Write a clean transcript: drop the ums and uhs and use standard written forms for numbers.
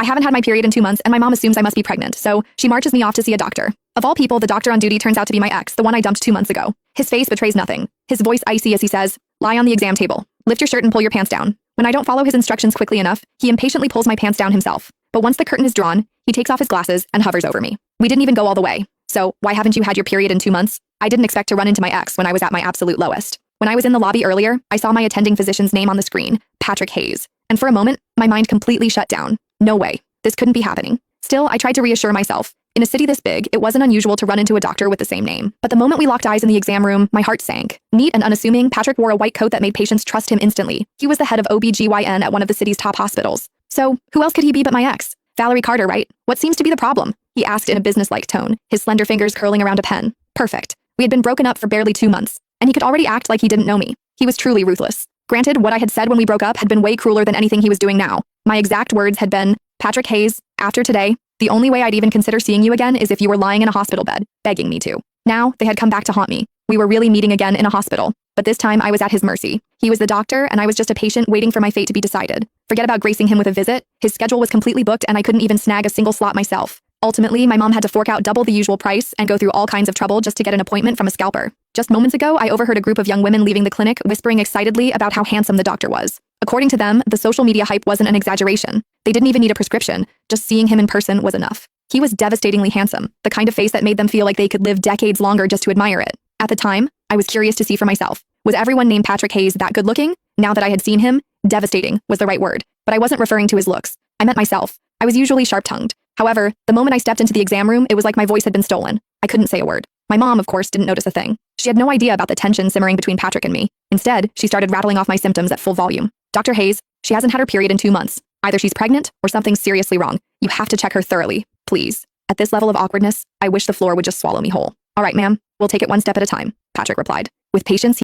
I haven't had my period in 2 months, and my mom assumes I must be pregnant, so she marches me off to see a doctor. Of all people, the doctor on duty turns out to be my ex, the one I dumped 2 months ago. His face betrays nothing. His voice icy as he says, "Lie on the exam table. Lift your shirt and pull your pants down." When I don't follow his instructions quickly enough, he impatiently pulls my pants down himself. But once the curtain is drawn, he takes off his glasses and hovers over me. We didn't even go all the way. "So, why haven't you had your period in 2 months?" I didn't expect to run into my ex when I was at my absolute lowest. When I was in the lobby earlier, I saw my attending physician's name on the screen, Patrick Hayes. And for a moment, my mind completely shut down. No way. This couldn't be happening. Still, I tried to reassure myself. In a city this big, it wasn't unusual to run into a doctor with the same name. But the moment we locked eyes in the exam room, my heart sank. Neat and unassuming, Patrick wore a white coat that made patients trust him instantly. He was the head of OB/GYN at one of the city's top hospitals. So, who else could he be but my ex? Valerie Carter, right? What seems to be the problem? He asked in a businesslike tone, his slender fingers curling around a pen. Perfect. We had been broken up for barely 2 months, and he could already act like he didn't know me. He was truly ruthless. Granted, what I had said when we broke up had been way crueler than anything he was doing now. My exact words had been, "Patrick Hayes, after today, the only way I'd even consider seeing you again is if you were lying in a hospital bed, begging me to." Now, they had come back to haunt me. We were really meeting again in a hospital. But this time, I was at his mercy. He was the doctor, and I was just a patient waiting for my fate to be decided. Forget about gracing him with a visit. His schedule was completely booked, and I couldn't even snag a single slot myself. Ultimately, my mom had to fork out double the usual price and go through all kinds of trouble just to get an appointment from a scalper. Just moments ago, I overheard a group of young women leaving the clinic whispering excitedly about how handsome the doctor was. According to them, the social media hype wasn't an exaggeration. They didn't even need a prescription. Just seeing him in person was enough. He was devastatingly handsome, the kind of face that made them feel like they could live decades longer just to admire it. At the time, I was curious to see for myself. Was everyone named Patrick Hayes that good looking? Now that I had seen him, devastating was the right word. But I wasn't referring to his looks. I meant myself. I was usually sharp-tongued. However, the moment I stepped into the exam room, it was like my voice had been stolen. I couldn't say a word. My mom, of course, didn't notice a thing. She had no idea about the tension simmering between Patrick and me. Instead, she started rattling off my symptoms at full volume. "Dr. Hayes, she hasn't had her period in 2 months. Either she's pregnant or something's seriously wrong. You have to check her thoroughly, please." At this level of awkwardness, I wish the floor would just swallow me whole. "All right, ma'am, we'll take it one step at a time," Patrick replied. With patience,